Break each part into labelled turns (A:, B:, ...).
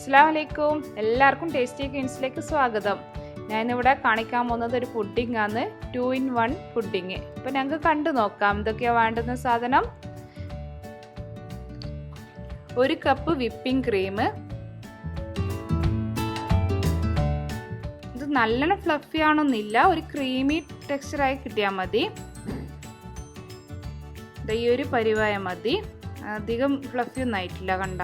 A: അസ്സലാമലൈക്കും. എല്ലാവർക്കും ടേസ്റ്റി കിൻസിലേക്ക് സ്വാഗതം. ഞാനിവിടെ കാണിക്കാൻ പോകുന്നത് ഒരു പുഡിംഗ് ആണ്, 2-in-1 പുഡിംഗ്. അപ്പോൾ ഞങ്ങൾക്ക് കണ്ടു നോക്കാം എന്തൊക്കെയാണ് വേണ്ടുന്ന സാധനം. 1 കപ്പ് വിപ്പിംഗ് ക്രീം. ഇത് നല്ലോണം ഫ്ലഫി ആണൊന്നുമില്ല, ഒരു ക്രീമി ടെക്സ്ചറായി കിട്ടിയാൽ മതി. ഈ ഒരു പരിവായ മതി, അധികം ഫ്ലഫി ഒന്നും ആയിട്ടില്ല. കണ്ട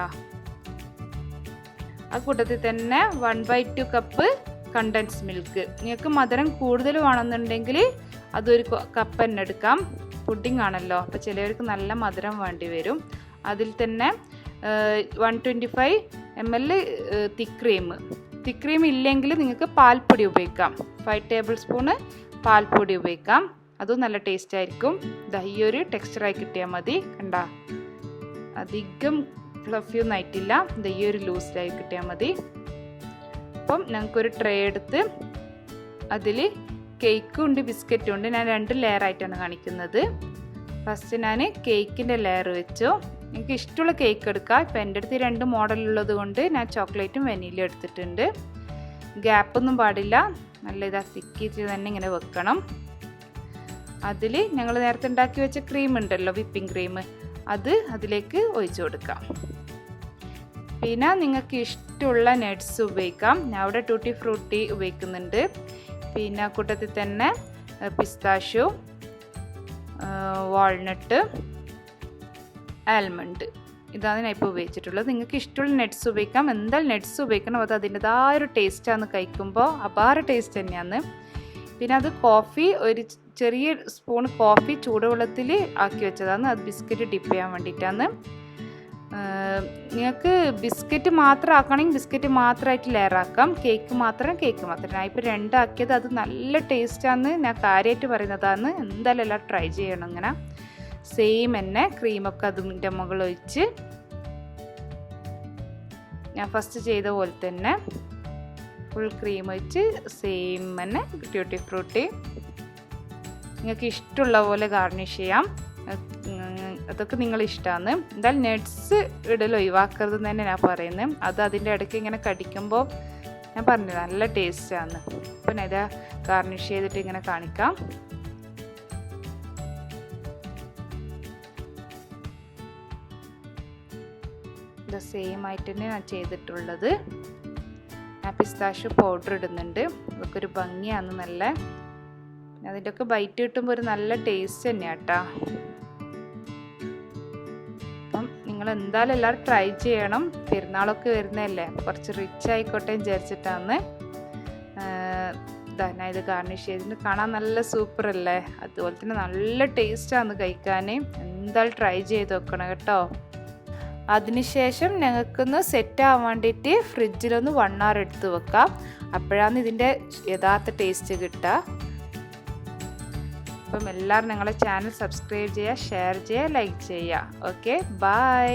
A: ആ കൂട്ടത്തിൽ തന്നെ 1/2 കപ്പ് കണ്ടൻസ് മിൽക്ക്. നിങ്ങൾക്ക് മധുരം കൂടുതൽ വേണമെന്നുണ്ടെങ്കിൽ അതൊരു കപ്പ് തന്നെ എടുക്കാം. പുഡിംഗ് ആണല്ലോ, അപ്പോൾ ചിലവർക്ക് നല്ല മധുരം വേണ്ടി വരും. അതിൽ തന്നെ 125 ml തിക്ക് ക്രീം ഇല്ലെങ്കിൽ നിങ്ങൾക്ക് പാൽപ്പൊടി ഉപയോഗിക്കാം. 5 ടേബിൾ സ്പൂണ് പാൽപ്പൊടി ഉപയോഗിക്കാം, അതും നല്ല ടേസ്റ്റ് ആയിരിക്കും. ഈ ഒരു ടെക്സ്ചറായി കിട്ടിയാൽ മതി. കണ്ട അധികം ഫ്ലഫി ഒന്നും ആയിട്ടില്ല, ഈ ഒരു ലൂസിലായി കിട്ടിയാൽ മതി. അപ്പം ഞങ്ങൾക്കൊരു ട്രേ എടുത്ത് അതിൽ കേക്കും ഉണ്ട് ബിസ്ക്കറ്റും ഉണ്ട്. ഞാൻ 2 ലെയർ ആയിട്ടാണ് കാണിക്കുന്നത്. ഫസ്റ്റ് ഞാൻ കേക്കിൻ്റെ ലെയർ വെച്ചു. എനിക്ക് ഇഷ്ടമുള്ള കേക്ക് എടുക്കാം. ഇപ്പം എൻ്റെ അടുത്ത് 2 മോഡലുള്ളത് കൊണ്ട് ഞാൻ ചോക്ലേറ്റും വെനീലയും എടുത്തിട്ടുണ്ട്. ഗ്യാപ്പൊന്നും പാടില്ല, നല്ല ഇതാ തിക്കിയിട്ട് തന്നെ ഇങ്ങനെ വെക്കണം. അതിൽ ഞങ്ങൾ നേരത്തെ ഉണ്ടാക്കി വെച്ച ക്രീം ഉണ്ടല്ലോ, വിപ്പിംഗ് ക്രീം, അത് അതിലേക്ക് ഒഴിച്ചു കൊടുക്കാം. പിന്നെ നിങ്ങൾക്ക് ഇഷ്ടമുള്ള നട്ട്സ് ഉപയോഗിക്കാം. ഞാൻ അവിടെ ടൂട്ടി ഫ്രൂട്ടി ഉപയോഗിക്കുന്നുണ്ട്. പിന്നെ കൂട്ടത്തിൽ തന്നെ പിസ്താഷ്യോ, വാൾനട്ട്, ആൽമണ്ട്, ഇതാണ് ഞാൻ ഇപ്പോൾ ഉപയോഗിച്ചിട്ടുള്ളത്. നിങ്ങൾക്ക് ഇഷ്ടമുള്ള നട്ട്സ് ഉപയോഗിക്കാം. എന്തായാലും നട്ട്സ് ഉപയോഗിക്കണം, അത് അതിൻ്റെതായ ഒരു ടേസ്റ്റാണ്. കഴിക്കുമ്പോൾ അപാര ടേസ്റ്റ് തന്നെയാണ്. പിന്നെ അത് കോഫി, ഒരു ചെറിയ സ്പൂൺ കോഫി ചൂടുവെള്ളത്തിൽ ആക്കി വെച്ചതാണ്. അത് ബിസ്ക്കറ്റ് ഡിപ്പ് ചെയ്യാൻ വേണ്ടിയിട്ടാണ്. നിങ്ങൾക്ക് ബിസ്ക്കറ്റ് മാത്രം ആക്കണമെങ്കിൽ ബിസ്ക്കറ്റ് മാത്രമായിട്ട് ലെയർ ആക്കാം. കേക്ക് മാത്രം ഞാൻ ഇപ്പോൾ 2 ആക്കിയത്. അത് നല്ല ടേസ്റ്റാണ്, ഞാൻ കാര്യമായിട്ട് പറയുന്നതാണ്. എന്തായാലും എല്ലാം ട്രൈ ചെയ്യണം. ഇങ്ങനെ സെയിം തന്നെ ക്രീമൊക്കെ അതിൻ്റെ മുകളിൽ ഒഴിച്ച് ഞാൻ ഫസ്റ്റ് ചെയ്ത പോലെ തന്നെ ഫുൾ ക്രീം ഒഴിച്ച് സെയിം തന്നെ ട്യൂട്ടി ഫ്രൂട്ടി നിങ്ങൾക്ക് ഇഷ്ടമുള്ള പോലെ ഗാർണിഷ് ചെയ്യാം. അതൊക്കെ നിങ്ങളിഷ്ടമാണ്. എന്തായാലും നട്ട്സ് ഇടൽ ഒഴിവാക്കരുതെന്ന് തന്നെ ഞാൻ പറയുന്നത്. അത് അതിൻ്റെ ഇടയ്ക്ക് ഇങ്ങനെ കടിക്കുമ്പോൾ ഞാൻ പറഞ്ഞത് നല്ല ടേസ്റ്റാണ്. അപ്പം ഞാൻ ഇതാ ഗാർണിഷ് ചെയ്തിട്ട് ഇങ്ങനെ കാണിക്കാം. ഇത് സെയിം ആയിട്ട് തന്നെ ഞാൻ ചെയ്തിട്ടുള്ളത്. ഞാൻ പിസ്താഷ്യോ പൗഡർ ഇടുന്നുണ്ട്, അതൊക്കെ ഒരു ഭംഗിയാണ്. നല്ല അതിൻ്റെയൊക്കെ ബൈറ്റ് കിട്ടുമ്പോൾ ഒരു നല്ല ടേസ്റ്റ് തന്നെയാണ് കേട്ടോ. അപ്പം നിങ്ങൾ എന്തായാലും എല്ലാവരും ട്രൈ ചെയ്യണം. പെരുന്നാളൊക്കെ വരുന്നതല്ലേ, കുറച്ച് റിച്ച് ആയിക്കോട്ടെ വിചാരിച്ചിട്ടാണ് ഞാൻ ഇത് ഗാർണിഷ് ചെയ്തിട്ട്. കാണാൻ നല്ല സൂപ്പർ അല്ലേ, അതുപോലെ തന്നെ നല്ല ടേസ്റ്റാണ് കഴിക്കാൻ. എന്തായാലും ട്രൈ ചെയ്ത് നോക്കണം കേട്ടോ. അതിനുശേഷം ഞങ്ങൾക്കൊന്ന് സെറ്റ് ആവാൻ വേണ്ടിയിട്ട് ഫ്രിഡ്ജിലൊന്ന് 1 hour എടുത്ത് വെക്കാം. അപ്പോഴാണ് ഇതിൻ്റെ യഥാർത്ഥ ടേസ്റ്റ് കിട്ടുക. അപ്പം എല്ലാവരും ഞങ്ങളുടെ ചാനൽ സബ്സ്ക്രൈബ് ചെയ്യുക, ഷെയർ ചെയ്യുക, ലൈക്ക് ചെയ്യുക. Okay, by.